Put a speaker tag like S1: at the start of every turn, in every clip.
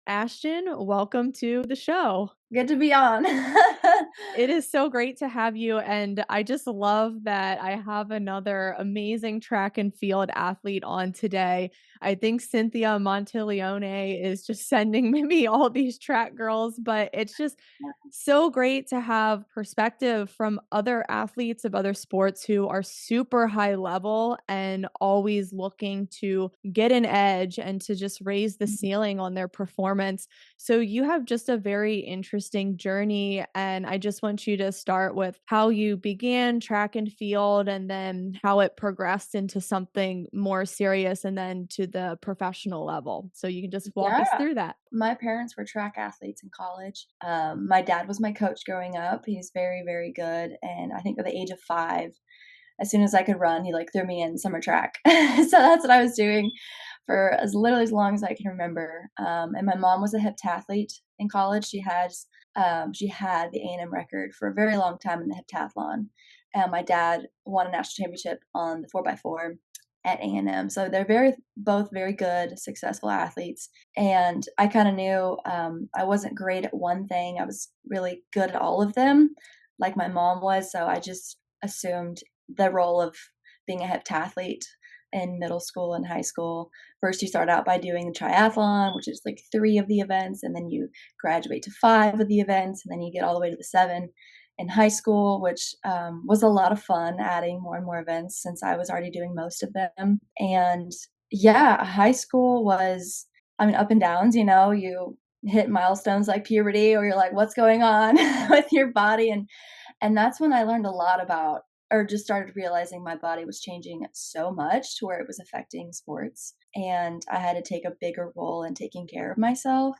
S1: Ashton, welcome to the show.
S2: Good to be on.
S1: It is so great to have you, and I just love that I have another amazing track and field athlete on today. I think Cynthia Monteleone is just sending me all these track girls, but it's just so great to have perspective from other athletes of other sports who are super high level and always looking to get an edge and to just raise the ceiling on their performance. So you have just a very interesting journey, and I just want you to start with how you began track and field and then how it progressed into something more serious and then to the professional level. So you can just walk us
S2: Yeah.
S1: through that.
S2: My parents were track athletes in college. My dad was my coach growing up. He's very, very good. And I think at the age of 5, as soon as I could run, he like threw me in summer track. So that's what I was doing for as literally as long as I can remember. And my mom was a heptathlete in college. She had the A&M record for a very long time in the heptathlon. And my dad won a national championship on the 4x4 at A&M. So they're both very good, successful athletes. And I kind of knew I wasn't great at one thing. I was really good at all of them, like my mom was. So I just assumed the role of being a heptathlete in middle school and high school. First, you start out by doing the triathlon, which is like 3 of the events, and then you graduate to 5 of the events, and then you get all the way to the 7 in high school, which was a lot of fun adding more and more events since I was already doing most of them. And yeah, high school was, I mean, up and downs, you hit milestones like puberty, or you're like, what's going on with your body? And that's when I learned a lot about, or just started realizing my body was changing so much to where it was affecting sports. And I had to take a bigger role in taking care of myself.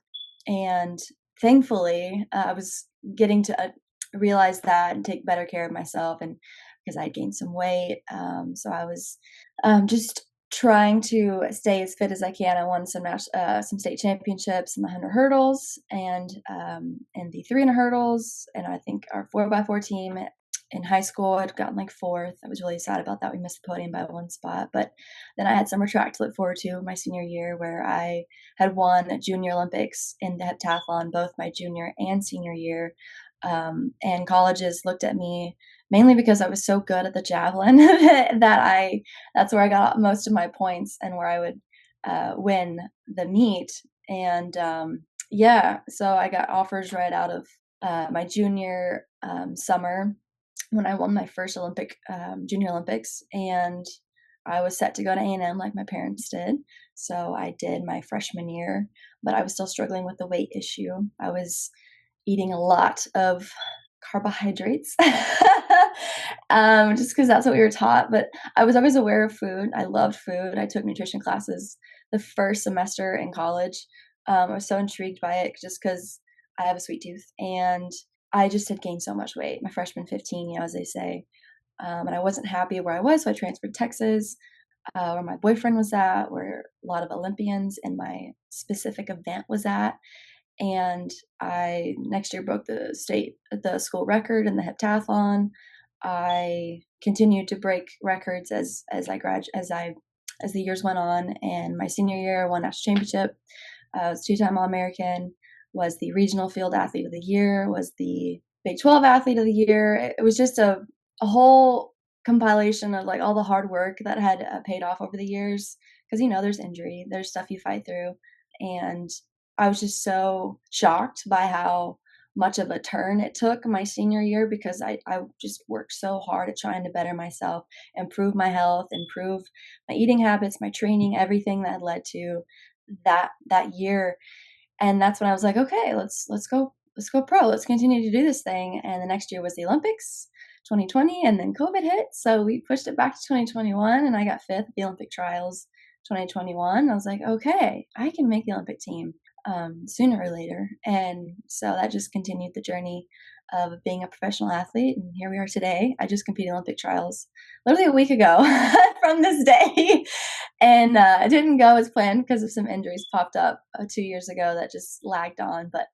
S2: And thankfully, I was getting to realize that and take better care of myself. And because I had gained some weight. So I was just trying to stay as fit as I can. I won some state championships in the 100 hurdles and in the 300 hurdles. And I think our 4x4 team in high school had gotten like 4th. I was really sad about that. We missed the podium by 1 spot. But then I had summer track to look forward to my senior year, where I had won Junior Olympics in the heptathlon both my junior and senior year. And colleges looked at me mainly because I was so good at the javelin that's where I got most of my points and where I would win the meet. And yeah, so I got offers right out of my junior summer when I won my first Junior Olympics, and I was set to go to A&M like my parents did. So I did my freshman year, but I was still struggling with the weight issue. I was eating a lot of carbohydrates, just because that's what we were taught. But I was always aware of food. I loved food. I took nutrition classes the first semester in college. I was so intrigued by it just because I have a sweet tooth, and I just had gained so much weight my freshman 15, as they say. And I wasn't happy where I was, so I transferred to Texas, where my boyfriend was at, where a lot of Olympians in my specific event was at. And I next year broke the school record in the heptathlon. I continued to break records as the years went on. And my senior year, I won national championship. I was 2-time All-American, was the regional field athlete of the year, was the Big 12 athlete of the year. It was just a whole compilation of like all the hard work that had paid off over the years. Because there's injury, there's stuff you fight through, and I was just so shocked by how much of a turn it took my senior year, because I just worked so hard at trying to better myself, improve my health, improve my eating habits, my training, everything that led to that year. And that's when I was like, okay, let's go pro. Let's continue to do this thing. And the next year was the Olympics, 2020, and then COVID hit. So we pushed it back to 2021, and I got 5th at the Olympic trials 2021. I was like, okay, I can make the Olympic team sooner or later. And so that just continued the journey of being a professional athlete. And here we are today. I just competed in Olympic trials literally a week ago from this day. And it didn't go as planned because of some injuries popped up 2 years ago that just lagged on. But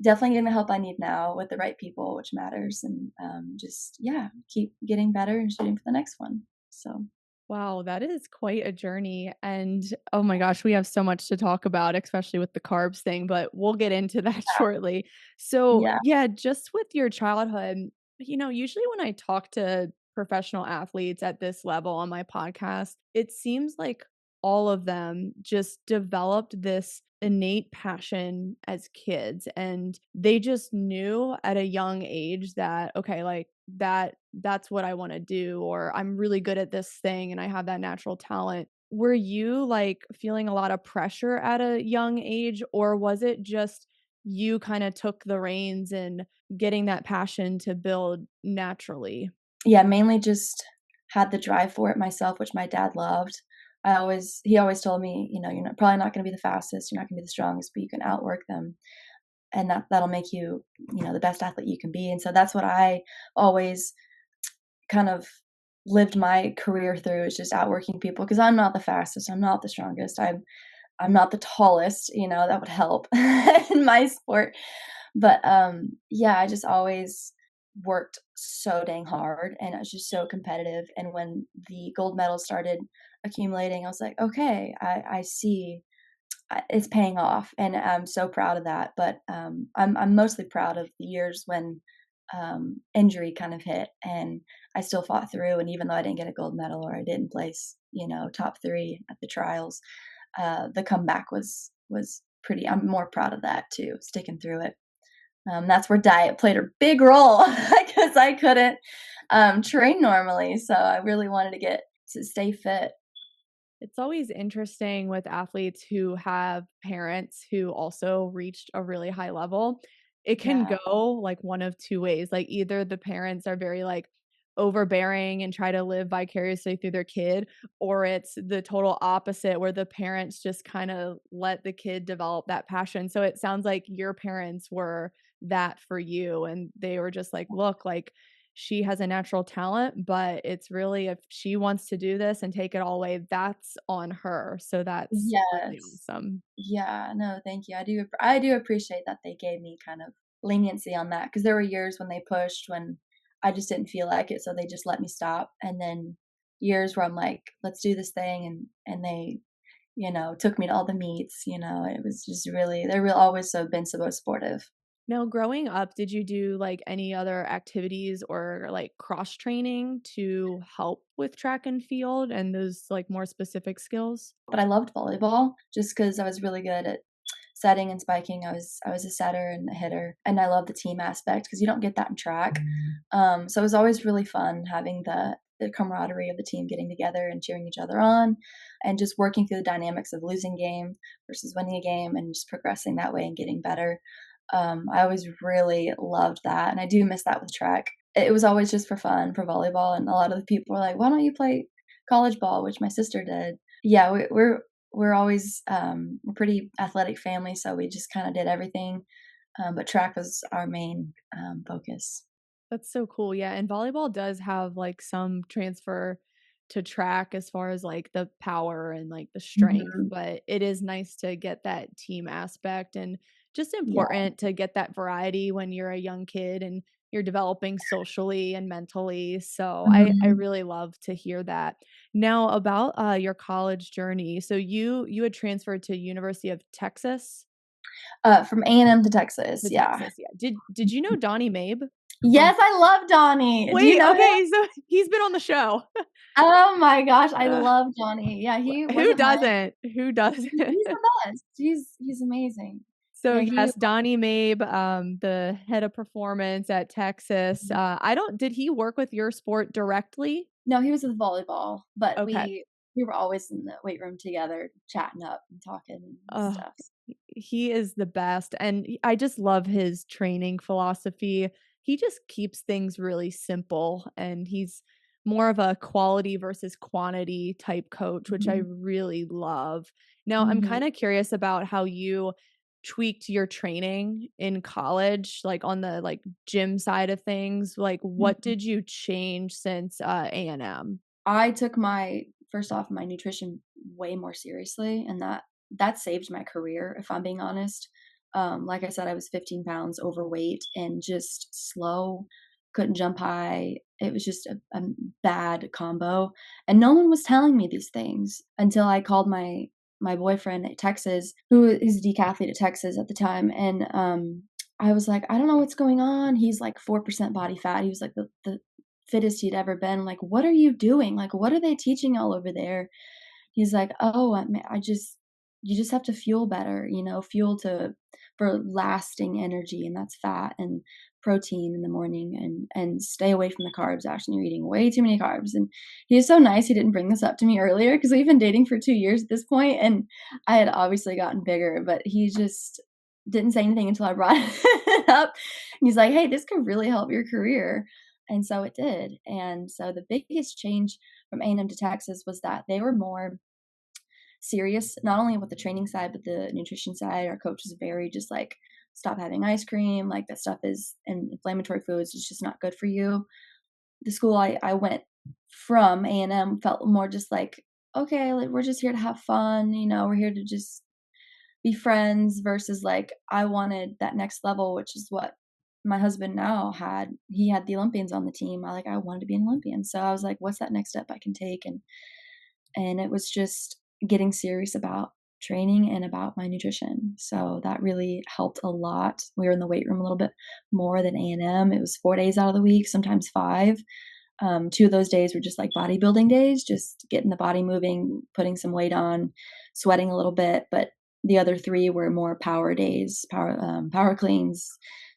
S2: definitely getting the help I need now with the right people, which matters. And just, yeah, keep getting better and shooting for the next one. So.
S1: Wow, that is quite a journey. And oh my gosh, we have so much to talk about, especially with the carbs thing, but we'll get into that shortly. So,
S2: Yeah.
S1: yeah, just with your childhood, usually when I talk to professional athletes at this level on my podcast, it seems like all of them just developed this innate passion as kids and they just knew at a young age that okay, like that's what I wanna do, or I'm really good at this thing and I have that natural talent. Were you, like, feeling a lot of pressure at a young age, or was it just you kinda took the reins and getting that passion to build naturally?
S2: Yeah, mainly just had the drive for it myself, which my dad loved. He always told me, "You're probably not gonna be the fastest, you're not gonna be the strongest, but you can outwork them, and that'll make you, the best athlete you can be." And so that's what I always kind of lived my career through, is just outworking people because 'cause I'm not the fastest, I'm not the strongest, I'm not the tallest, that would help in my sport. But, yeah, I just always worked so dang hard, and I was just so competitive, and when the gold medals started accumulating, I was like, "Okay, I see, it's paying off," and I'm so proud of that, but, I'm mostly proud of the years when, injury kind of hit, and I still fought through, and even though I didn't get a gold medal or I didn't place, top 3 at the trials, the comeback was pretty. I'm more proud of that too, sticking through it. That's where diet played a big role because I couldn't, train normally, so I really wanted to stay fit.
S1: It's always interesting with athletes who have parents who also reached a really high level. It can
S2: Yeah.
S1: go like one of 2 ways. Like either the parents are very like overbearing and try to live vicariously through their kid, or it's the total opposite where the parents just kind of let the kid develop that passion. So it sounds like your parents were that for you and they were just like, "Look, like she has a natural talent, but it's really if she wants to do this and take it all away, that's on her." So that's really
S2: Yes.
S1: awesome.
S2: Yeah, no, thank you. I do appreciate that they gave me kind of leniency on that because there were years when they pushed when I just didn't feel like it, so they just let me stop, and then years where I'm like, "Let's do this thing," and they, took me to all the meets, it was just really they're real always so been so supportive.
S1: Now, growing up, did you do, like, any other activities or, like, cross training to help with track and field and those, like, more specific skills?
S2: But I loved volleyball just because I was really good at setting and spiking. I was a setter and a hitter, and I love the team aspect because you don't get that in track. So it was always really fun having the camaraderie of the team getting together and cheering each other on, and just working through the dynamics of losing game versus winning a game, and just progressing that way and getting better. I always really loved that, and I do miss that with track. It was always just for fun for volleyball, and a lot of the people were like, "Why don't you play college ball?" Which my sister did. Yeah, we're always, we're pretty athletic family, so we just kinda did everything, but track was our main, focus.
S1: That's so cool, yeah, and volleyball does have, like, some transfer to track as far as, like, the power and, like, the strength,
S2: Mhm.
S1: but it is nice to get that team aspect and just
S2: Yeah.
S1: important to get that variety when you're a young kid and you're developing socially and mentally, so I
S2: Mhm.
S1: really love to hear that. Now about, your college journey, so you had transferred to University of Texas?
S2: From A&M to Texas,
S1: To
S2: yeah.
S1: Texas, yeah. Did you know Donnie Mabe from
S2: Yes, I love Donnie. Do you
S1: Wait,
S2: know him?
S1: okay, so he's been on the show.
S2: Oh my gosh, I
S1: Uh,
S2: love Johnny. Yeah, he
S1: who
S2: wasn't my
S1: doesn't? Who doesn't?
S2: he's the best. He's amazing.
S1: So,
S2: Yeah, he
S1: yes, Donnie Mabe, the head of performance at Texas, I don't did he work with your sport directly?
S2: no, he was with volleyball, but
S1: Okay.
S2: we were always in the weight room together chatting up and talking and
S1: Oh,
S2: stuff.
S1: he is the best, and I just love his training philosophy. He just keeps things really simple, and he's more of a quality versus quantity type coach, which I
S2: Mhm.
S1: really love. Now, I'm
S2: Mhm.
S1: kinda curious about how you tweaked your training in college, like, on the, like, gym side of things. Like, what
S2: Mhm.
S1: did you change since, A&M?
S2: I took my first off, my nutrition way more seriously, and that saved my career, if I'm being honest. Like I said, I was 15 pounds overweight and just slow. couldn't jump high. It was just a bad combo, and no one was telling me these things until I called my boyfriend at Texas, who is a decathlete at Texas at the time, and, I was like, "I don't know what's going on." He's like 4% body fat. He was like the fittest he'd ever been. Like, "What are you doing? Like, what are they teaching all over there?" He's like, "Oh, I just you just have to fuel better, fuel to for lasting energy, and that's fat and protein in the morning, and stay away from the carbs, Actually, you're eating way too many carbs." And he was so nice, he didn't bring this up to me earlier because 'cause we've been dating for 2 years at this point, and I had obviously gotten bigger, but he just didn't say anything until I brought it up. And he's like, "Hey, this could really help your career." And so it did. And so the biggest change from A&M to Texas was that they were more serious, not only with the training side, but the nutrition side. Our coach was very just like, stop having ice cream. Like that stuff is and inflammatory foods. It's just not good for you. The school I went from A&M felt more just like, okay, like we're just here to have fun. We're here to just be friends versus like I wanted that next level, which is what my husband now had. He had the Olympians on the team. I wanted to be an Olympian. So I was like, what's that next step I can take? And it was just getting serious about training and about my nutrition. So that really helped a lot. We were in the weight room a little bit more than A&M. It was 4 days out of the week, sometimes 5. 2 of those days were just like bodybuilding days, just getting the body moving, putting some weight on, sweating a little bit. But the other 3 were more power days, power cleans,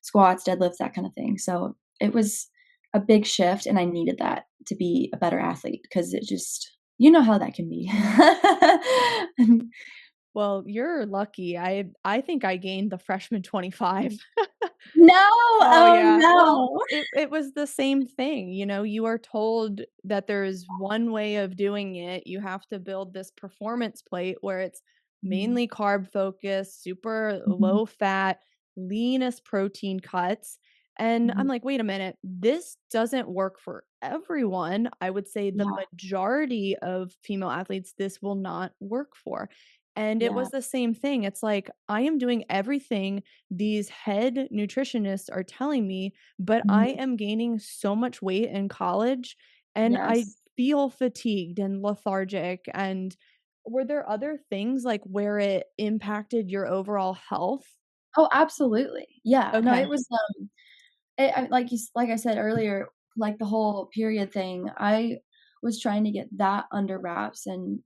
S2: squats, deadlifts, that kind of thing. So it was a big shift, and I needed that to be a better athlete because it just how that can be.
S1: Well, you're lucky. I think I gained the freshman 25.
S2: No,
S1: Oh,
S2: oh
S1: yeah. Well,
S2: no.
S1: it was the same thing, you are told that there's one way of doing it. You have to build this performance plate where it's
S2: Mhm,
S1: mainly carb focused, super
S2: mhm,
S1: low fat, leanest protein cuts. And I'm
S2: mhm.
S1: like, wait a minute, this doesn't work for everyone. I would say the
S2: Yeah,
S1: majority of female athletes, this will not work for. And it
S2: yeah,
S1: was the same thing. It's like, I am doing everything these head nutritionists are telling me, but I
S2: mhm,
S1: am gaining so much weight in college and I
S2: yes.
S1: feel fatigued and lethargic. And were there other things like where it impacted your overall health?
S2: Oh, absolutely. Yeah, no, it
S1: Okay.
S2: was, like I said earlier, like the whole period thing, I was trying to get that under wraps and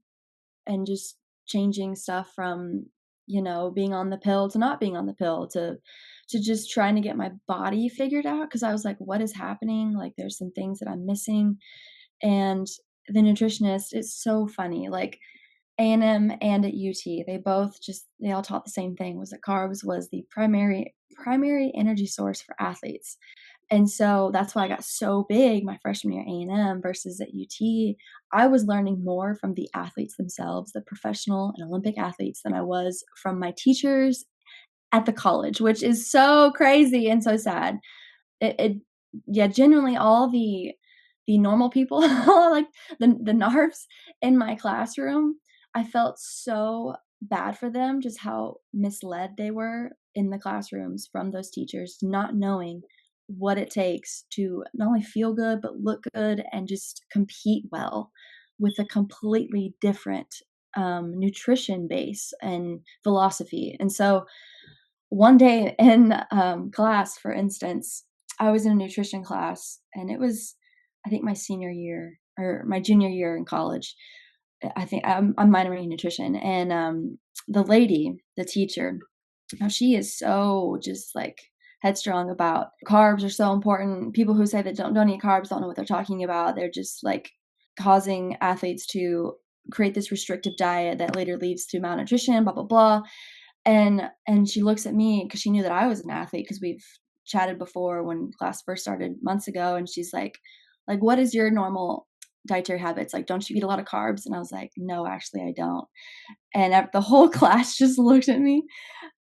S2: just changing stuff from, being on the pill to not being on the pill to just trying to get my body figured out because I was like, "What is happening?" Like, there's some things that I'm missing, and the nutritionist is so funny, like, A&M and at UT, they all taught the same thing, was that carbs was the primary energy source for athletes. And so that's why I got so big my freshman year at A&M versus at UT. I was learning more from the athletes themselves, the professional and Olympic athletes, than I was from my teachers at the college, which is so crazy and so sad. It yeah, genuinely all the normal people, like the narcs in my classroom, I felt so bad for them, just how misled they were in the classrooms from those teachers, not knowing what it takes to not only feel good, but look good and just compete well with a completely different nutrition base and philosophy. And so one day in class, for instance, I was in a nutrition class, and it was, I think, my senior year or my junior year in college. I think I'm minoring in nutrition, and the lady, the teacher, now she is so just like headstrong about carbs are so important. People who say that don't eat carbs don't know what they're talking about. They're just like causing athletes to create this restrictive diet that later leads to malnutrition, blah blah blah. And she looks at me because she knew that I was an athlete because we've chatted before when class first started months ago, and she's like, "What is your normal dietary habits? Like, don't you eat a lot of carbs?" And I was like, "No, actually, I don't." And the whole class just looked at me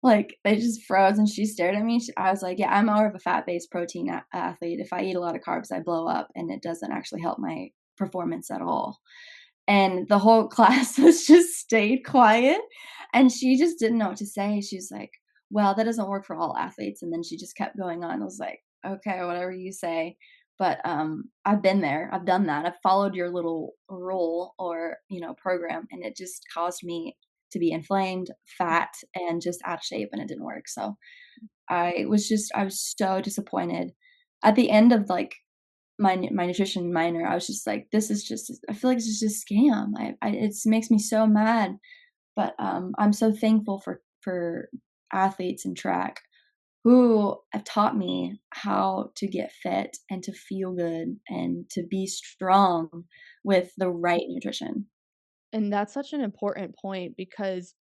S2: like they just froze, and she stared at me. I was like, "Yeah, I'm more of a fat-based protein athlete. If I eat a lot of carbs, I blow up, and it doesn't actually help my performance at all." And the whole class was just stayed quiet, and she just didn't know what to say. She's like, "Well, that doesn't work for all athletes," and then she just kept going on. I was like, "Okay, whatever you say." But, I've been there, I've done that, I've followed your little rule or, program, and it just caused me to be inflamed, fat, and just out of shape, and it didn't work, so I was so disappointed. At the end of, like, my nutrition minor, I was just like, "This is just I feel like this is just a scam." It makes me so mad, but, I'm so thankful for athletes in track who have taught me how to get fit and to feel good and to be strong with the right nutrition.
S1: And that's such an important point because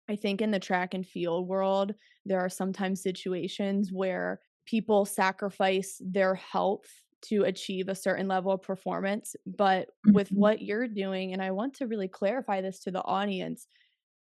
S1: I think in the track and field world, there are sometimes situations where people sacrifice their health to achieve a certain level of performance. But with
S2: Mhm.
S1: what you're doing, and I want to really clarify this to the audience,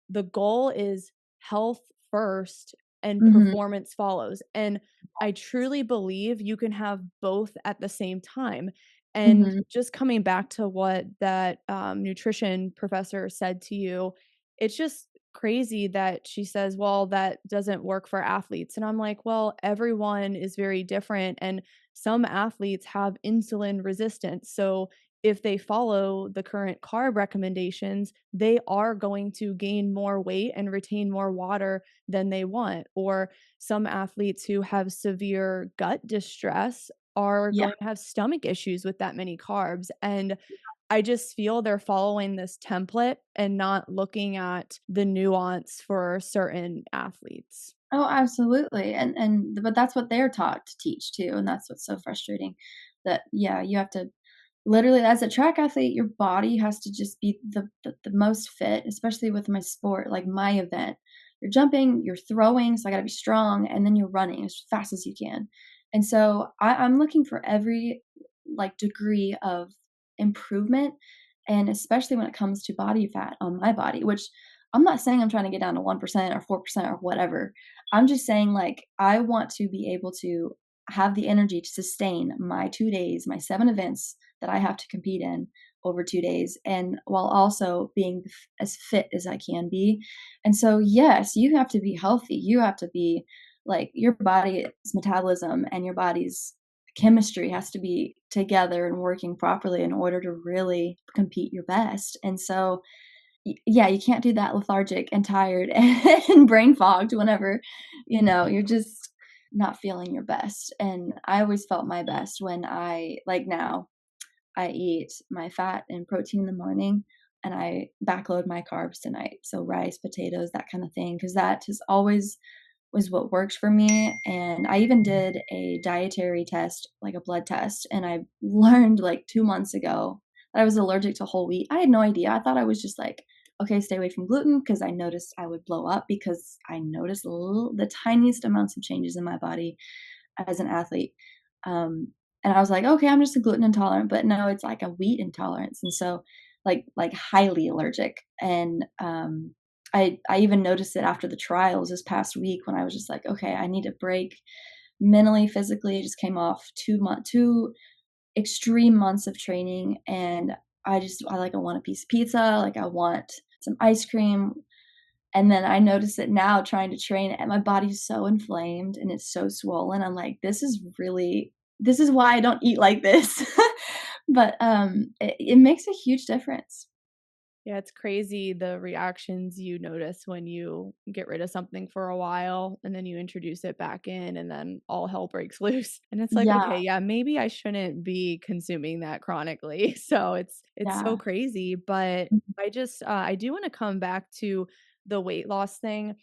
S1: the goal is health first and
S2: Mhm.
S1: performance follows. And I truly believe you can have both at the same time. And
S2: Mhm.
S1: just coming back to what that nutrition professor said to you, it's just crazy that she says, well, that doesn't work for athletes. And I'm like, well, everyone is very different. And some athletes have insulin resistance. So if they follow the current carb recommendations, they are going to gain more weight and retain more water than they want. Or some athletes who have severe gut distress are
S2: Yeah.
S1: going to have stomach issues with that many carbs. And I just feel they're following this template and not looking at the nuance for certain athletes.
S2: Oh, absolutely, but that's what they're taught to teach too, and that's what's so frustrating that, yeah, you have to literally, as a track athlete, your body has to just be the most fit, especially with my sport, like my event. You're jumping, you're throwing, so I gotta be strong, and then you're running as fast as you can. And so I'm looking for every like degree of improvement, and especially when it comes to body fat on my body, which I'm not saying I'm trying to get down to 1% or 4% or whatever. I'm just saying like I want to be able to have the energy to sustain my 2 days, my 7 events that I have to compete in over 2 days, and while also being as fit as I can be. And so, yes, you have to be healthy. You have to be like your body's metabolism and your body's chemistry has to be together and working properly in order to really compete your best. And so, yeah, you can't do that lethargic and tired and brain fogged whenever, you're just not feeling your best. And I always felt my best when like now, I eat my fat and protein in the morning and I backload my carbs tonight. So rice, potatoes, that kind of thing, because that has always was what works for me. And I even did a dietary test, like a blood test, and I learned like 2 months ago that I was allergic to whole wheat. I had no idea. I thought I was just like, okay, stay away from gluten because I noticed I would blow up because I noticed the tiniest amounts of changes in my body as an athlete. Um, and I was like, okay, I'm just a gluten intolerant, but no, it's like a wheat intolerance. And so like highly allergic. And I even noticed it after the trials this past week when I was just like, okay, I need a break mentally, physically. I just came off 2 extreme months of training, and I want a piece of pizza, like I want some ice cream, and then I notice it now trying to train and my body's so inflamed and it's so swollen. I'm like, this is why I don't eat like this. But, it makes a huge difference.
S1: Yeah, it's crazy the reactions you notice when you get rid of something for a while and then you introduce it back in and then all hell breaks loose. And it's like,
S2: Yeah,
S1: okay, yeah, maybe I shouldn't be consuming that chronically. So it's so
S2: yeah.
S1: crazy, but
S2: Mhm.
S1: I do want to come back to the weight loss thing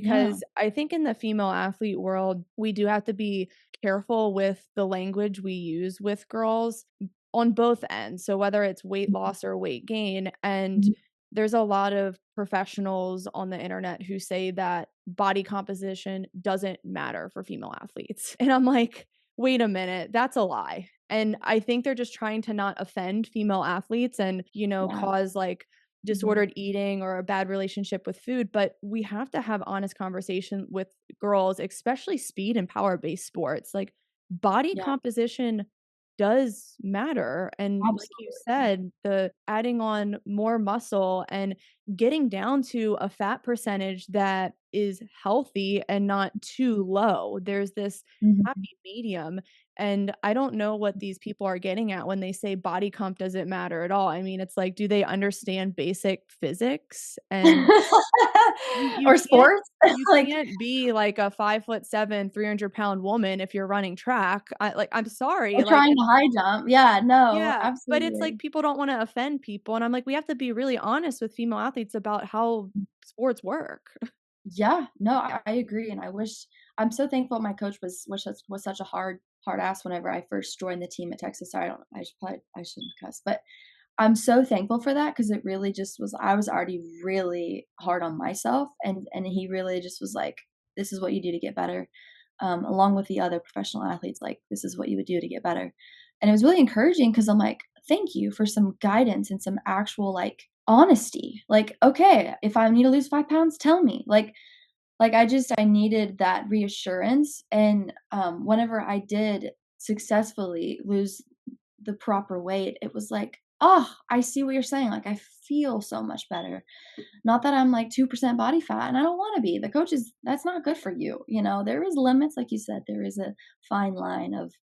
S2: Yeah.
S1: because I think in the female athlete world, we do have to be careful with the language we use with girls on both ends. So whether it's weight
S2: Mhm,
S1: loss or weight gain, and
S2: mhm.
S1: there's a lot of professionals on the internet who say that body composition doesn't matter for female athletes. And I'm like, wait a minute, that's a lie. And I think they're just trying to not offend female athletes and,
S2: Yeah.
S1: cause like
S2: Mhm.
S1: disordered eating or a bad relationship with food, but we have to have honest conversation with girls, especially speed and power based sports. Like body
S2: Yeah,
S1: composition does matter, and like you
S2: absolutely.
S1: said, the adding on more muscle and getting down to a fat percentage that is healthy and not too low. There's this
S2: Mhm.
S1: happy medium, and I don't know what these people are getting at when they say body comp doesn't matter at all. I mean, it's like, do they understand basic physics? And you
S2: Or
S1: can't
S2: sports,
S1: you
S2: like,
S1: can't be like a 5'7", 300-pound woman if you're running track. I'm sorry,
S2: or
S1: like,
S2: trying to high jump. Yeah, no,
S1: yeah, but it's like
S2: absolutely.
S1: people don't wanna offend people, and I'm like, we have to be really honest with female athletes about how sports work.
S2: Yeah, no, I agree, and I wish I'm so thankful my coach was such a hard ass whenever I first joined the team at Texas. Sorry, I shouldn't cuss, but I'm so thankful for that because it really just was I was already really hard on myself, and he really just was like, "This is what you do to get better," along with the other professional athletes, like, "This is what you would do to get better." And it was really encouraging because 'cause I'm like, "Thank you for some guidance and some actual, like, honesty." Like, "Okay, if I need to lose 5 pounds, tell me." I needed that reassurance, and, whenever I did successfully lose the proper weight, it was like, "Oh, I see what you're saying." Like, I feel so much better. Not that I'm, like, 2% body fat, and I don't wanna be. The coach is that's not good for you, you know? There is limits, like you said, there is a fine line of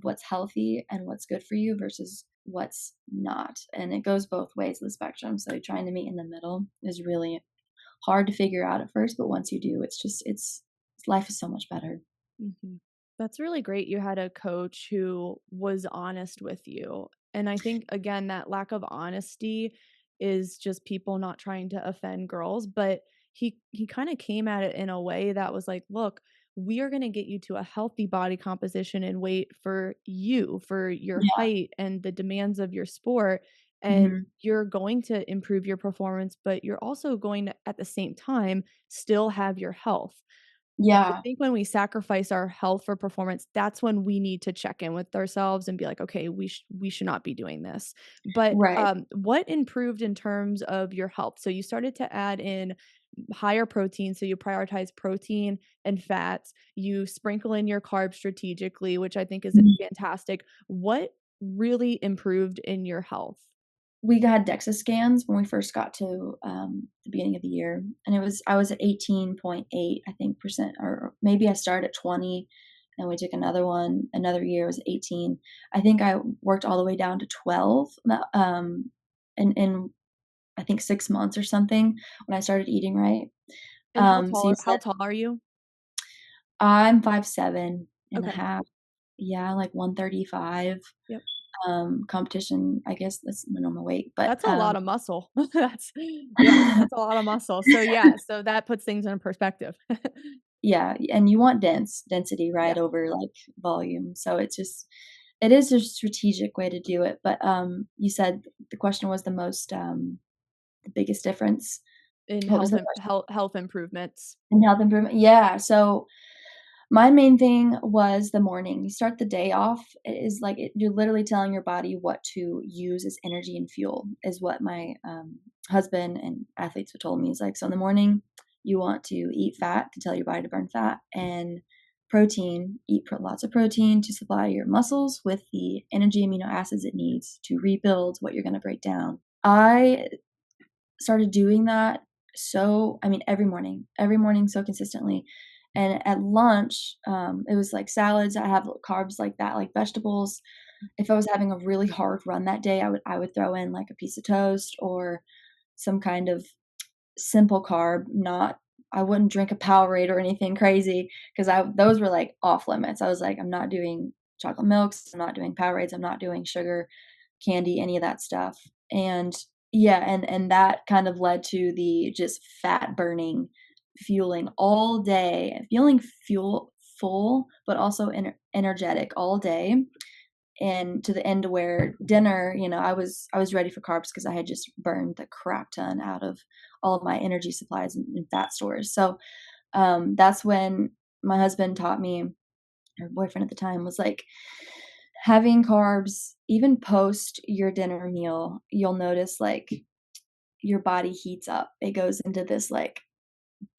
S2: what's healthy and what's good for you versus what's not, and it goes both ways of the spectrum, so trying to meet in the middle is really hard to figure out at first, but once you do, it's life is so much better.
S1: Mhm. That's really great you had a coach who was honest with you. And I think, again, that lack of honesty is just people not trying to offend girls, but he kind of came at it in a way that was like, look, we are going to get you to a healthy body composition and weight for you, for your
S2: Yeah.
S1: height and the demands of your sport. And
S2: Mhm.
S1: you're going to improve your performance, but you're also going to, at the same time, still have your health. And I
S2: Yeah.
S1: think when we sacrifice our health for performance, that's when we need to check in with ourselves and be like, "Okay, we should not be doing this." But,
S2: Right.
S1: what improved in terms of your health? So you started to add in higher protein, so you prioritize protein and fats. You sprinkle in your carbs strategically, which I think is
S2: Mhm.
S1: fantastic. What really improved in your health?
S2: We got DEXA scans when we first got to, the beginning of the year, and I was at 18.8, I think, percent, or maybe I started at 20, and we took another one another year, it was 18. I think I worked all the way down to 12, in I think 6 months or something when I started eating right.
S1: And
S2: So you
S1: how
S2: said
S1: tall are you?
S2: I'm 5'7" and a
S1: Okay.
S2: half. Yeah, like 135.
S1: Yep.
S2: Competition, I guess that's my normal weight, but,
S1: That's a lot of muscle. That's yeah, that's a lot of muscle. So, yeah, so that puts things in perspective.
S2: yeah, and you want density, right,
S1: Yeah,
S2: over, like, volume, so it is a strategic way to do it, but, you said the question was the biggest difference.
S1: in
S2: What was the question?
S1: health improvements.
S2: In health improvement? Yeah, so my main thing was the morning. You start the day off, it is like you're literally telling your body what to use as energy and fuel, is what my husband and athletes have told me. He's like, so in the morning, you want to eat fat to tell your body to burn fat, and protein, lots of protein to supply your muscles with the energy amino acids it needs to rebuild what you're going to break down. I started doing that every morning so consistently. And at lunch, it was like salads. I have carbs like that, like vegetables. If I was having a really hard run that day, I would throw in like a piece of toast or some kind of simple carb. Not I wouldn't drink a Powerade or anything crazy because I those were like off limits. I was like, I'm not doing chocolate milks. I'm not doing Powerades. I'm not doing sugar, candy, any of that stuff. And yeah, and that kind of led to the just fat burning, fueling all day, feeling full, but also energetic all day. And to the end where dinner, I was ready for carbs because I had just burned the crap ton out of all of my energy supplies and fat stores. So that's when my husband taught me, or boyfriend at the time, was like, having carbs, even post your dinner meal, you'll notice like your body heats up. It goes into this like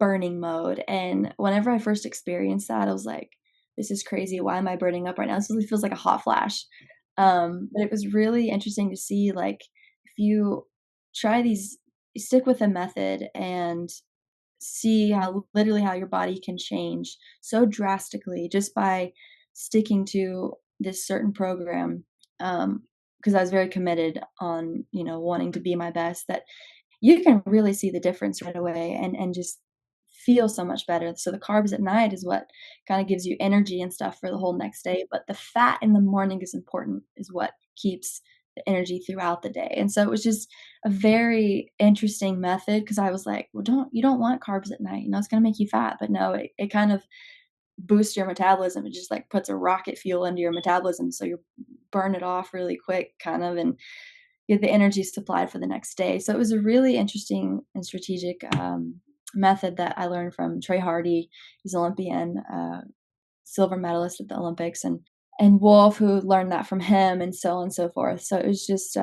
S2: burning mode. And whenever I first experienced that, I was like, this is crazy. Why am I burning up right now? This really feels like a hot flash. But it was really interesting to see like if you try these stick with a method and see how literally how your body can change so drastically just by sticking to this certain program, because I was very committed on, wanting to be my best, that you can really see the difference right away and just feel so much better. So the carbs at night is what kinda gives you energy and stuff for the whole next day, but the fat in the morning is important, is what keeps the energy throughout the day. And so it was just a very interesting method because I was like, "Well, don't want carbs at night, it's gonna make you fat." But no, it kind of boosts your metabolism. It just, like, puts a rocket fuel into your metabolism, so you burn it off really quick kind of, and get the energy supplied for the next day. So it was a really interesting and strategic, method that I learned from Trey Hardy. He's an Olympian, silver medalist at the Olympics, and Wolf, who learned that from him, and so on and so forth. So it was just,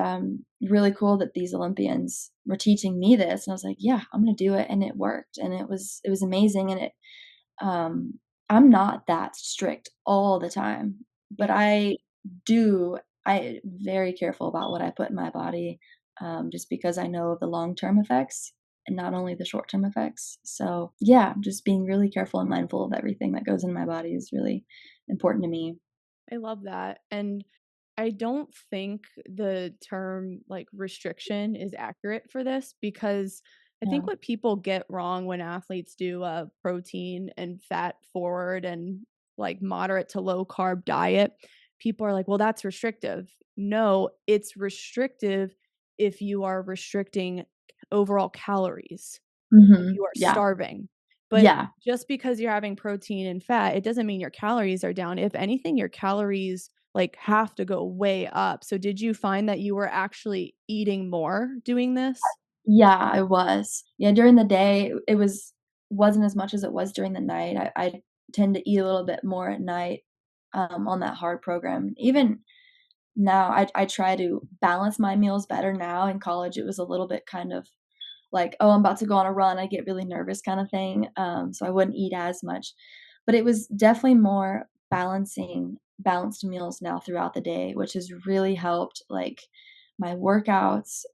S2: really cool that these Olympians were teaching me this, and I was like, "Yeah, I'm gonna do it," and it worked, and it was amazing, and um I'm not that strict all the time, but
S1: Yeah.
S2: I very careful about what I put in my body, just because I know of the long-term effects and not only the short-term effects. So, yeah, just being really careful and mindful of everything that goes in my body is really important to me.
S1: I love that. And I don't think the term like restriction is accurate for this because I think
S2: Yeah.
S1: what people get wrong when athletes do a protein and fat forward and like moderate to low carb diet, people are like, well, that's restrictive. No, it's restrictive if you are restricting overall calories, if
S2: Mhm.
S1: you are
S2: Yeah.
S1: starving. But
S2: Yeah.
S1: just because you're having protein and fat, it doesn't mean your calories are down. If anything, your calories like have to go way up. So did you find that you were actually eating more doing this?
S2: Yeah, I was. Yeah, during the day, it wasn't as much as it was during the night. I tend to eat a little bit more at night, on that hard program. Even now, I try to balance my meals better now. In college, it was a little bit kind of like, "Oh, I'm about to go on a run." I get really nervous kinda thing, so I wouldn't eat as much. But it was definitely more balanced meals now throughout the day, which has really helped, like, my workouts,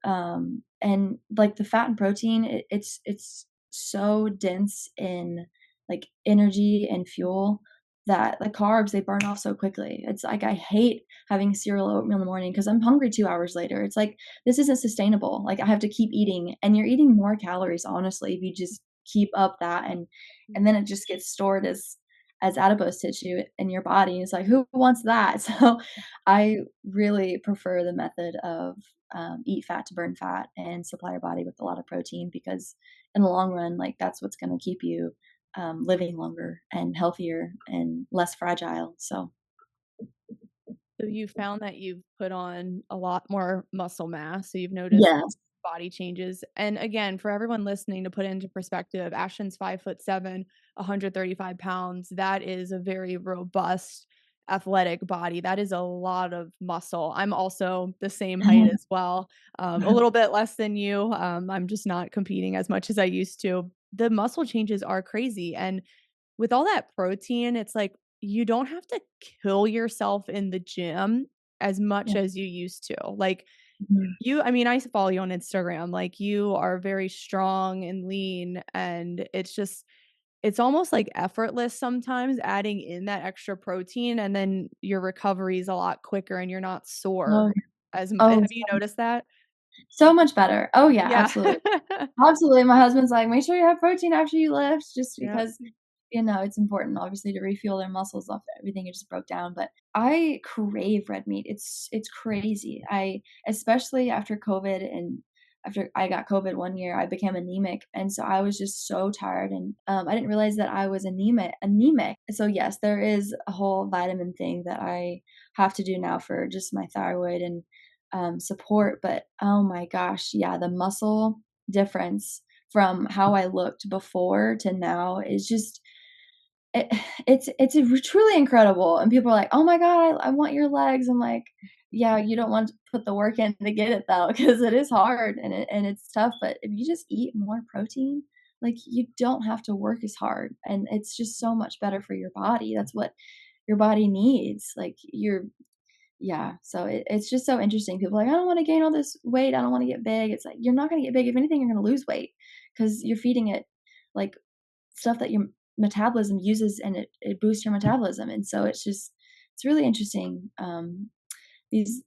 S2: and, like, the fat and protein, it's so dense in, like, energy and fuel that the carbs, they burn off so quickly. It's like I hate having cereal or oatmeal in the morning because 'cause I'm hungry 2 hours later. It's like, this isn't sustainable. Like, I have to keep eating, and you're eating more calories, honestly, if you just keep up that, and then it just gets stored as adipose tissue in your body. It's like, who wants that? So, I really prefer the method of, eat fat to burn fat and supply your body with a lot of protein because in the long run, like, that's what's gonna keep you, living longer and healthier and less fragile, so
S1: So you found that you've put on a lot more muscle mass, so you've noticed
S2: yes.
S1: body changes. And again, for everyone listening to put it into perspective, Ashton's 5'7", 135 pounds. That is a very robust, athletic body. That is a lot of muscle. I'm also the same height as well, a little bit less than you. I'm just not competing as much as I used to. The muscle changes are crazy. And with all that protein, it's like you don't have to kill yourself in the gym as much
S2: Yeah.
S1: as you used to. Like
S2: Mhm.
S1: I mean, I follow you on Instagram. Like you are very strong and lean and it's almost like effortless sometimes adding in that extra protein and then your recovery is a lot quicker and you're not sore
S2: Oh,
S1: as much.
S2: oh,
S1: Have you noticed that?
S2: so much better. Oh, yeah,
S1: Yeah.
S2: absolutely. Absolutely, my husband's like, "Make sure you have protein after you lift," just
S1: Yep.
S2: because, it's important, obviously, to refuel their muscles off everything you just broke down, but I crave red meat. It's crazy. I especially after COVID and after I got COVID one year, I became anemic, and so I was just so tired, and, I didn't realize that I was anemic. So, yes, there is a whole vitamin thing that I have to do now for just my thyroid and, support, but, oh my gosh, yeah, the muscle difference from how I looked before to now is just it it's truly incredible, and people are like, "Oh my god, I want your legs." I'm like, "Yeah, you don't want to put the work in to get it though, because it is hard and it's tough, but if you just eat more protein, like, you don't have to work as hard, and it's just so much better for your body. That's what your body needs. Like, Yeah, so it's just so interesting. People are like, "I don't wanna gain all this weight, I don't wanna get big." It's like, you're not gonna get big. If anything, you're gonna lose weight because 'cause you're feeding it, like, stuff that your metabolism uses, and it boosts your metabolism, and so it's really interesting, these,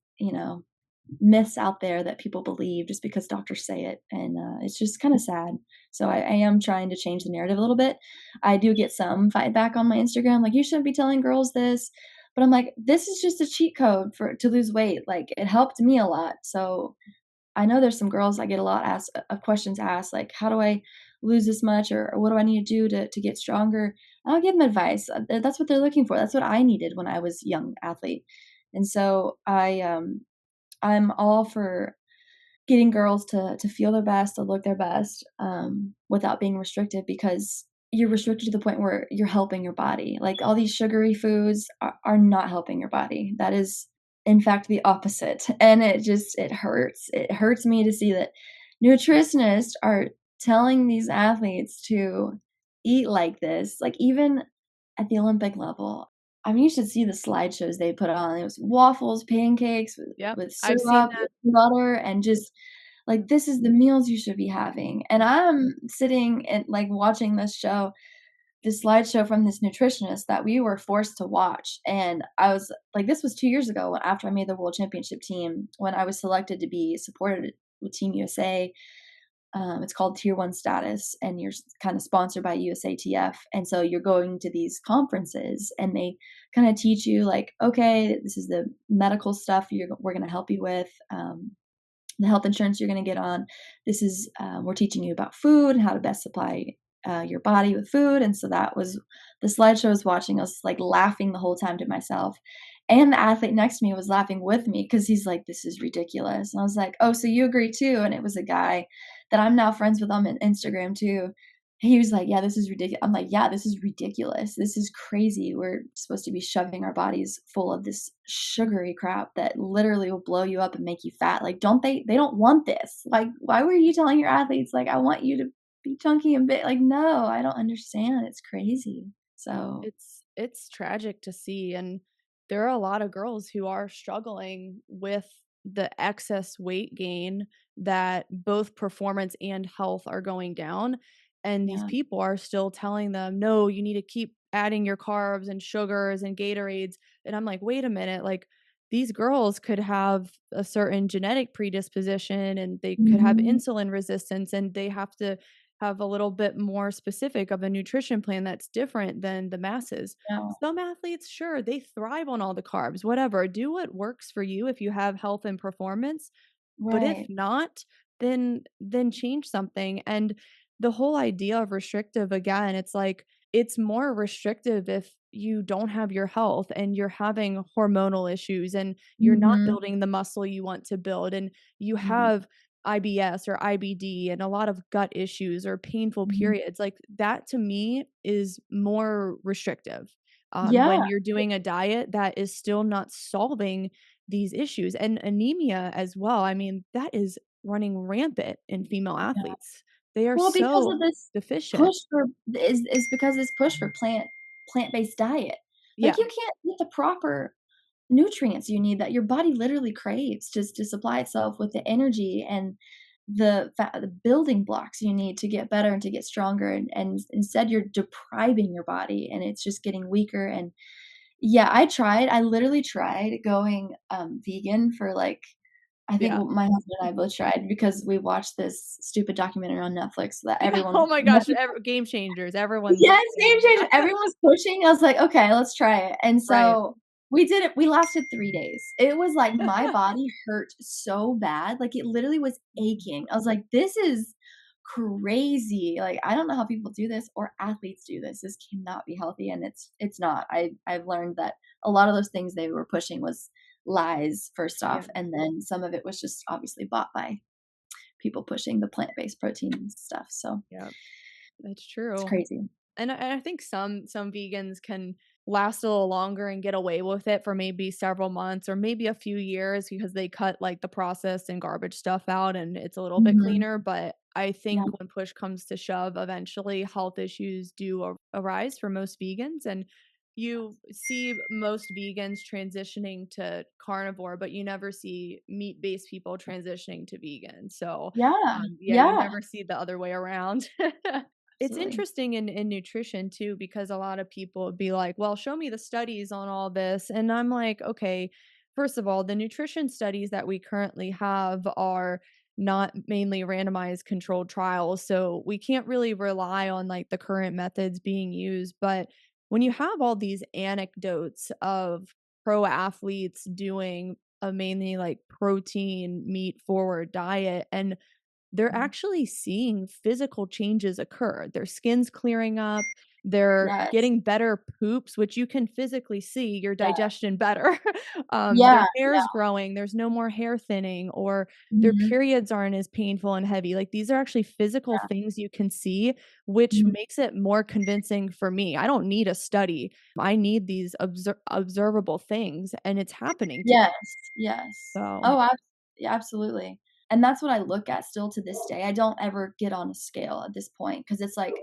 S2: myths out there that people believe just because doctors say it, and, it's just kinda sad. So I am trying to change the narrative a little bit. I do get some fight back on my Instagram, like, "You shouldn't be telling girls this," but I'm like, "This is just a cheat code for to lose weight." Like, it helped me a lot, so I know there's some girls I get a lot of questions asked, like, "How do I lose this much?" Or "What do I need to do to get stronger?" I'll give them advice. That's what they're looking for. That's what I needed when I was young athlete. And so I'm all for getting girls to feel their best, to look their best, without being restricted because you're restricted to the point where you're helping your body. Like, all these sugary foods are not helping your body. That is, in fact, the opposite, and it hurts. It hurts me to see that nutritionists are telling these athletes to eat like this, like, even at the Olympic level. I mean, you should see the slideshows they put on. It was waffles, pancakes
S1: Yep,
S2: with
S1: I've seen
S2: syrup,
S1: that.
S2: with butter, and just like, this is the meals you should be having. And I'm sitting and, like, watching this slideshow from this nutritionist that we were forced to watch, and I was like, this was 2 years ago after I made the world championship team, when I was selected to be supported with Team USA. It's called Tier 1 status, and you're kinda sponsored by USATF, and so you're going to these conferences, and they kinda teach you, like, "Okay, this is the medical stuff we're gonna help you with, the health insurance you're gonna get on. This is, we're teaching you about food and how to best supply, your body with food." And so that was the slideshow I was watching. I was, like, laughing the whole time to myself, and the athlete next to me was laughing with me because he's like, "This is ridiculous." And I was like, "Oh, so you agree too?" And it was a guy that I'm now friends with on Instagram too. He was like, "Yeah, this is ridiculous." I'm like, "Yeah, this is ridiculous. This is crazy. We're supposed to be shoving our bodies full of this sugary crap that literally will blow you up and make you fat. Like, don't they don't want this. Like, why were you telling your athletes, like, I want you to be chunky and big? Like, no, I don't understand. It's crazy." So,
S1: It's tragic to see, and there are a lot of girls who are struggling with the excess weight gain that both performance and health are going down, and these
S2: yeah,
S1: people are still telling them, "No, you need to keep adding your carbs and sugars and Gatorades," and I'm like, "Wait a minute, like, these girls could have a certain genetic predisposition, and they could have
S2: mhm,
S1: insulin resistance, and they have to have a little bit more specific of a nutrition plan that's different than the masses.
S2: yeah,
S1: Some athletes, sure, they thrive on all the carbs, whatever. Do what works for you if you have health and performance, but if
S2: right,
S1: not, then change something. And the whole idea of restrictive again, it's like it's more restrictive if you don't have your health and you're having hormonal issues and you're not
S2: mhm,
S1: building the muscle you want to build and you
S2: yeah,
S1: have IBS or IBD and a lot of gut issues or painful
S2: mhm,
S1: periods. Like that to me is more restrictive.
S2: yeah,
S1: When you're doing a diet that is still not solving these issues and anemia as well. I mean, that is running rampant in female
S2: yeah.
S1: athletes. They are
S2: Well, because
S1: so
S2: of this
S1: deficient.
S2: push for is because this push for plant-based diet. Like,
S1: Yeah.
S2: you can't get the proper nutrients you need that your body literally craves just to supply itself with the energy and the building blocks you need to get better and to get stronger, and instead you're depriving your body, and it's just getting weaker. And yeah, I literally tried going, vegan for, like, I think
S1: Yeah.
S2: my husband and I both tried because we watched this stupid documentary on Netflix that
S1: Yeah.
S2: everyone
S1: Oh my gosh. Game changers. Everyone's
S2: Yes, game
S1: saying
S2: changer.
S1: that.
S2: Everyone's pushing. I was like, "Okay, let's try it." And
S1: Right.
S2: so we did it. We lasted 3 days. It was like my body hurt so bad, like, it literally was aching. I was like, "This is crazy." Like, I don't know how people do this or athletes do this. This cannot be healthy, and it's not. I've learned that a lot of those things they were pushing was lies, first
S1: Yeah.
S2: off, and then some of it was just obviously bought by people pushing the plant-based protein stuff, so
S1: Yeah. It's
S2: it's
S1: true.
S2: crazy.
S1: And I think some vegans can last a little longer and get away with it for maybe several months or maybe a few years because they cut, like, the processed and garbage stuff out and it's a little bit
S2: Mhm.
S1: cleaner, but I
S2: Yeah.
S1: think when push comes to shove, eventually health issues do arise for most vegans, and you see most vegans transitioning to carnivore, but you never see meat-based people transitioning to vegan. So,
S2: Yeah,
S1: yeah, you
S2: yeah,
S1: never see the other way around. It's
S2: absolutely.
S1: interesting in nutrition too, because a lot of people would be like, "Well, show me the studies on all this." And I'm like, "Okay, first of all, the nutrition studies that we currently have are not mainly randomized controlled trials, so we can't really rely on like the current methods being used, but when you have all these anecdotes of pro athletes doing a mainly like protein meat forward diet and they're
S2: Mhm.
S1: actually seeing physical changes occur. Their skin's clearing up, they're
S2: Yes,
S1: getting better poops, which you can physically see your
S2: yeah,
S1: digestion better.
S2: yeah,
S1: Their hair's
S2: yeah,
S1: growing, there's no more hair thinning, or their
S2: mhm,
S1: periods aren't as painful and heavy. Like, these are actually physical
S2: yeah,
S1: things you can see, which
S2: mhm.
S1: makes it more convincing for me. I don't need a study. I need these observable things, and it's happening to
S2: Yes,
S1: me.
S2: yes.
S1: So,
S2: Oh, yeah, absolutely, and that's what I look at still to this day. I don't ever get on a scale at this point because it's like,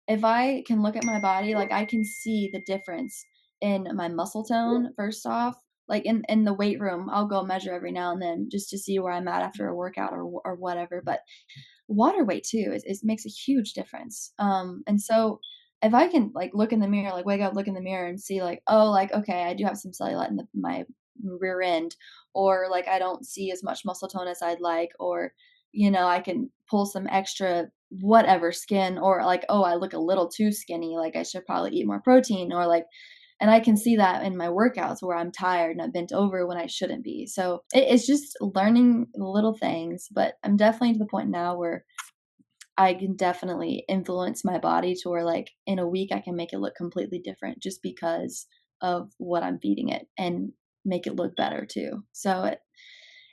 S2: if I can look at my body, like, I can see the difference in my muscle tone, first off. Like, in the weight room, I'll go measure every now and then just to see where I'm at after a workout or whatever, but water weight too is makes a huge difference. And so if I can like look in the mirror, like wake up, look in the mirror and see like, oh, like, okay, I do have some cellulite in my rear end, or like I don't see as much muscle tone as I'd like, or I can pull some extra whatever skin, or like, oh, I look a little too skinny, like I should probably eat more protein, or like, and I can see that in my workouts where I'm tired and I'm bent over when I shouldn't be. So it's just learning little things, but I'm definitely to the point now where I can definitely influence my body to where, like, in a week, I can make it look completely different just because of what I'm feeding it and make it look better too.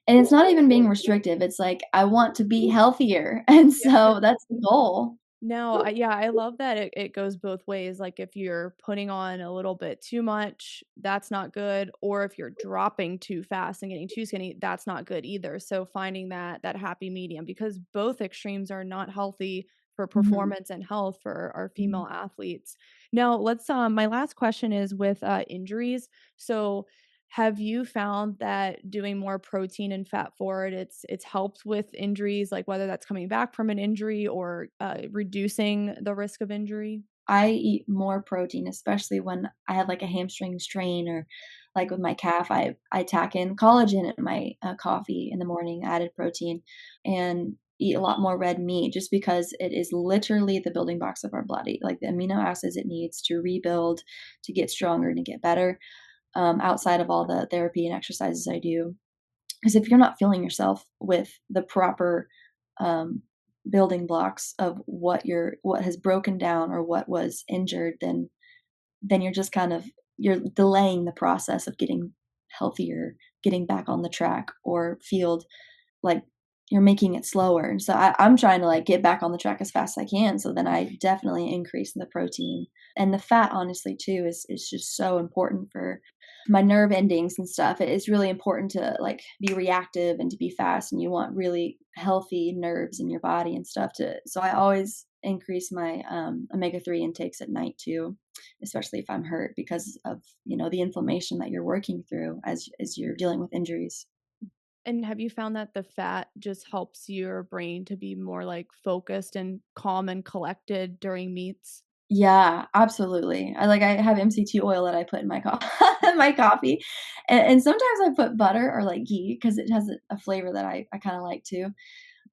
S2: And it's not even being restrictive. It's like, I want to be healthier. And
S1: yeah.
S2: so that's the goal.
S1: No, yeah, I love that it goes both ways. Like if you're putting on a little bit too much, that's not good. Or if you're dropping too fast and getting too skinny, that's not good either. So finding that happy medium because both extremes are not healthy for
S2: Mhm,
S1: performance and health for our
S2: mhm.
S1: female athletes. Now, let's my last question is with injuries. So have you found that doing more protein and fat forward, it's helped with injuries, like whether that's coming back from an injury or reducing the risk of injury?
S2: I eat more protein, especially when I have, like, a hamstring strain or, like, with my calf, I tack in collagen in my, coffee in the morning, added protein, and eat a lot more red meat just because it is literally the building blocks of our body, like, the amino acids it needs to rebuild, to get stronger, and to get better, outside of all the therapy and exercises I do. Because if you're not feeling yourself with the proper um, building blocks of what has broken down or what was injured, then you're just kind of you're delaying the process of getting healthier, getting back on the track or field like, you're making it slower, and so I'm trying to, like, get back on the track as fast as I can, so then I definitely increase in the protein, and the fat, honestly, too, is just so important for my nerve endings and stuff. It is really important to, like, be reactive and to be fast, and you want really healthy nerves in your body and stuff to so I always increase my, omega-3 intakes at night too, especially if I'm hurt because of, the inflammation that you're working through as you're dealing with injuries.
S1: And have you found that the fat just helps your brain to be more like focused and calm and collected during meets?
S2: Yeah, absolutely. I have MCT oil that I put in my my coffee, and sometimes I put butter or, like, ghee because it has a flavor that I kinda like too.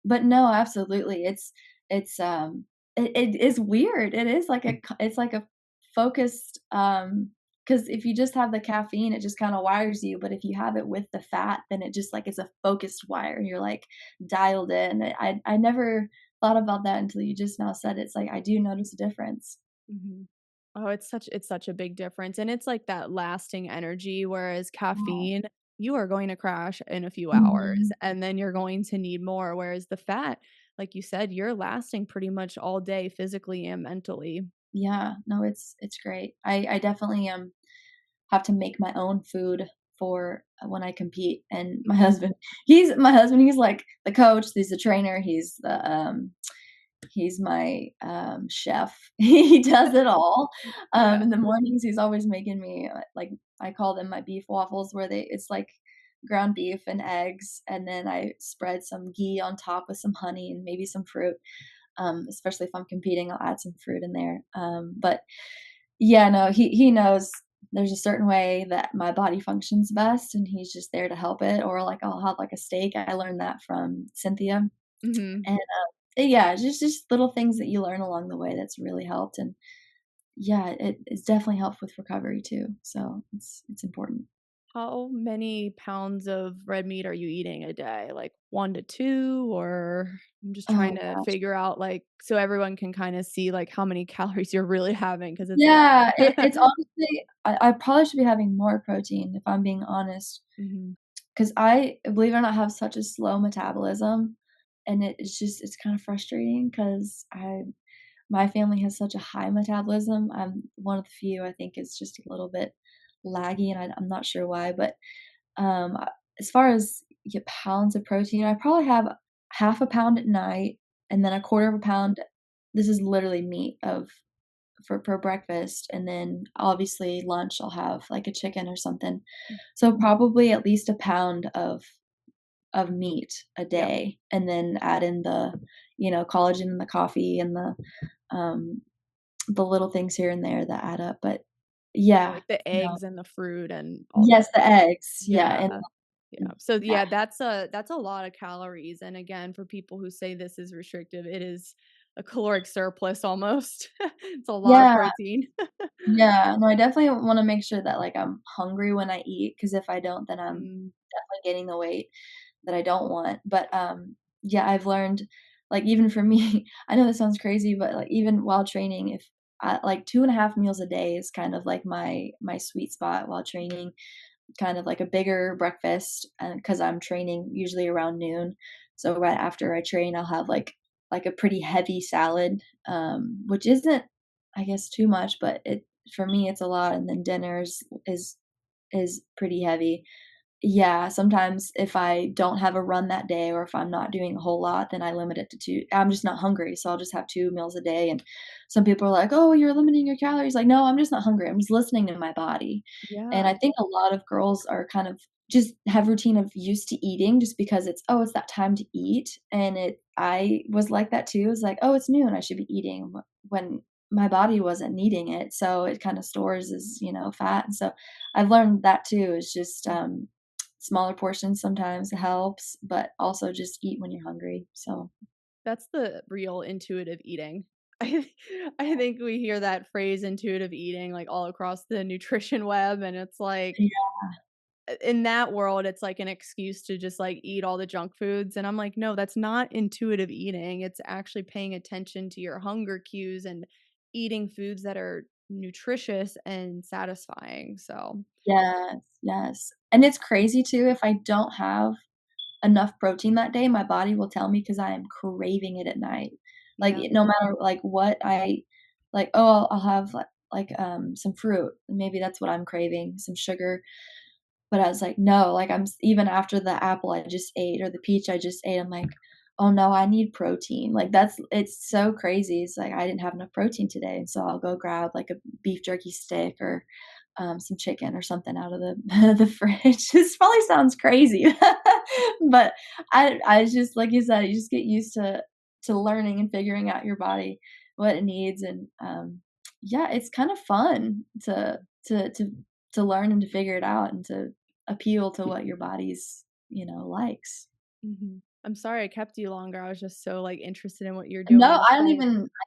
S2: But no, absolutely. It's, it is weird. It is like it's like a focused, because if you just have the caffeine, it just kinda wires you, but if you have it with the fat, then it just, like, is a focused wire, and you're, like, dialed in. I never thought about that until you just now said it. It's like, I do notice a difference.
S1: Mhm. Oh, it's such a big difference, and it's like that lasting energy, whereas caffeine, you are going to crash in a few hours,
S2: Mhm.
S1: and then you're going to need more, whereas the fat, like you said, you're lasting pretty much all day physically and mentally.
S2: Yeah, no, it's great. I definitely, have to make my own food for when I compete, and my husband, he's like the coach, he's the trainer, he's the, He's my, chef. He does it all.
S1: Yeah.
S2: In the mornings, he's always making me, like, I call them my beef waffles where it's like ground beef and eggs, and then I spread some ghee on top with some honey and maybe some fruit. Especially if I'm competing, I'll add some fruit in there. But yeah, no, he knows there's a certain way that my body functions best, and he's just there to help it. Or like I'll have like a steak. I learned that from Cynthia,
S1: Mhm.
S2: and yeah, just little things that you learn along the way that's really helped. And yeah, it's definitely helped with recovery too. So it's important.
S1: How many pounds of red meat are you eating a day? Like 1 to 2, or I'm just trying
S2: Oh
S1: to
S2: gosh.
S1: figure out, like, so everyone can kinda see, like, how many calories you're really having because it's a lot.
S2: Yeah, it's honestly, I probably should be having more protein if I'm being honest.
S1: Mhm.
S2: 'Cause I, believe it or not, have such a slow metabolism, and it's kind of frustrating 'cause my family has such a high metabolism. I'm one of the few, I think, is just a little bit laggy, and I'm not sure why, but, as far as, yeah, pounds of protein, I probably have half a pound at night, and then a quarter of a pound, this is literally meat, of for breakfast, and then obviously lunch I'll have like a chicken or something. So probably at least a pound of meat a
S1: Yep.
S2: day, and then add in collagen and the coffee and um, the little things here and there that add up. But
S1: Yeah,
S2: yeah,
S1: like the
S2: no.
S1: eggs and the fruit and all
S2: Yes,
S1: that.
S2: the eggs, yeah,
S1: Yeah.
S2: and
S1: Yeah. So,
S2: yeah,
S1: yeah, that's a lot of calories, and again, for people who say this is restrictive, it is a caloric surplus almost. It's a lot of
S2: yeah,
S1: protein.
S2: yeah. No, I definitely wanna make sure that, like, I'm hungry when I eat, because if I don't, then I'm
S1: Mm,
S2: definitely gaining the weight that I don't want. But, yeah, I've learned, like, even for me, I know this sounds crazy, but, like, even while training, if like, 2.5 meals a day is kind of like my sweet spot while training, kind of like a bigger breakfast, because 'cause I'm training usually around noon. So right after I train, I'll have, like, a pretty heavy salad, which isn't, I guess, too much, but for me, it's a lot, and then dinners is pretty heavy. Yeah, sometimes if I don't have a run that day, or if I'm not doing a whole lot, then I limit it to 2. I'm just not hungry, so I'll just have 2 meals a day, and some people are like, "Oh, you're limiting your calories." Like, "No, I'm just not hungry. I'm just listening to my body." And
S1: yeah.
S2: I think a lot of girls are kind of just have routine of used to eating just because "Oh, it's that time to eat." And I was like that too. It's like, "Oh, it's noon. I should be eating," when my body wasn't needing it, so it kinda stores as, fat. And so I've learned that too. It's just, smaller portions sometimes helps, but also just eat when you're hungry. So
S1: That's the real intuitive eating. I I think we hear that phrase intuitive eating, like, all across the nutrition web, and it's like,
S2: yeah,
S1: in that world, it's like an excuse to just, like, eat all the junk foods, and I'm like, "No, that's not intuitive eating, it's actually paying attention to your hunger cues and eating foods that are nutritious and satisfying." So,
S2: yes, yes. And it's crazy too, if I don't have enough protein that day, my body will tell me because I am craving it at night. Like,
S1: yeah.
S2: no matter, like, what oh, I'll have, some fruit, maybe that's what I'm craving, some sugar. But I was like, "No," like, even after the apple I just ate or the peach I just ate, I'm like, "Oh, no, I need protein." Like, it's so crazy. It's like, I didn't have enough protein today, and so I'll go grab, like, a beef jerky stick or, some chicken or something out of the the fridge. This probably sounds crazy, but I just, like you said, you just get used to learning and figuring out your body, what it needs. And, yeah, it's kind of fun to learn and to figure it out and to appeal to what your body's, likes.
S1: Mhm. I'm sorry I kept you longer, I was just so, like, interested in what you're
S2: No,
S1: doing. So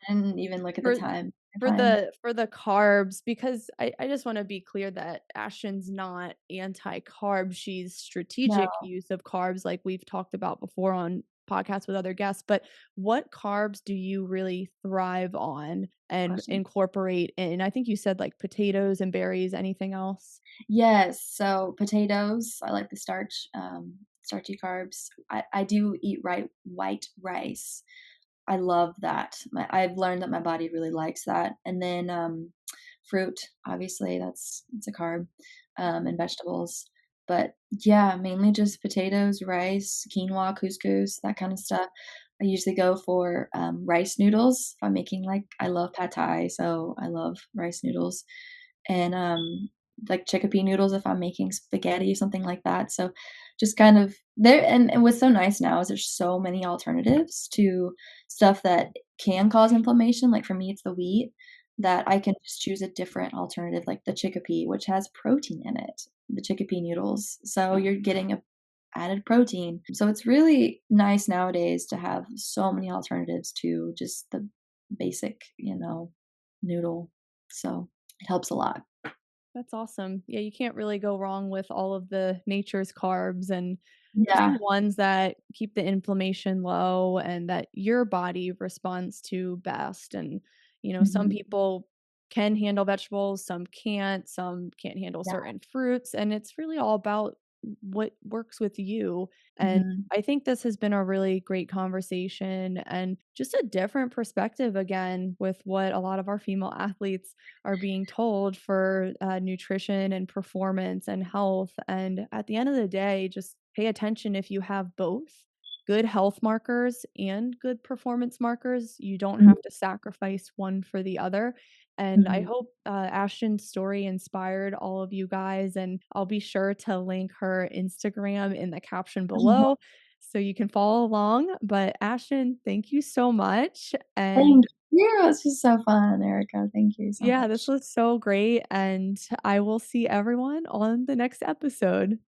S2: I didn't even look at the
S1: for
S2: time. You're
S1: for
S2: fine.
S1: the carbs, because I just wanna be clear that Ashton's not anti-carb, she's
S2: No.
S1: strategic use of carbs like we've talked about before on podcasts with other guests, but what carbs do you really thrive on and
S2: Question.
S1: incorporate in? I think you said, like, potatoes and berries, anything else?
S2: Yes, so potatoes, I like the starchy carbs. I do eat white rice. I love that. I've learned that my body really likes that. And then, fruit, obviously, it's a carb, and vegetables. But yeah, mainly just potatoes, rice, quinoa, couscous, that kind of stuff. I usually go for, rice noodles if I'm making, like I love pad thai, so I love rice noodles, and, like, chickpea noodles if I'm making spaghetti, something like that, so just kind of there and what's so nice now is there's so many alternatives to stuff that can cause inflammation, like, for me, it's the wheat, that I can just choose a different alternative, like the chickpea, which has protein in it, the chickpea noodles, so you're getting a added protein. So it's really nice nowadays to have so many alternatives to just the basic, noodle. So it helps a lot.
S1: That's awesome. Yeah, you can't really go wrong with all of the nature's carbs and just the
S2: Yeah.
S1: ones that keep the inflammation low and that your body responds to best. And, some
S2: Mhm.
S1: people can handle vegetables, some can't handle
S2: Yeah.
S1: certain fruits. And it's really all about what works with you. And
S2: Mhm.
S1: I think this has been a really great conversation and just a different perspective again with what a lot of our female athletes are being told for nutrition and performance and health. And at the end of the day, just pay attention if you have both good health markers and good performance markers. You don't
S2: Mhm.
S1: have to sacrifice one for the other. And I
S2: Mhm.
S1: hope Ashton's story inspired all of you guys. And I'll be sure to link her Instagram in the caption below so you can follow along. But Ashton, thank you so much. And
S2: Thank you. This was so fun, Erica. Thank you so
S1: yeah, this
S2: much.
S1: was so great, and I will see everyone on the next episode.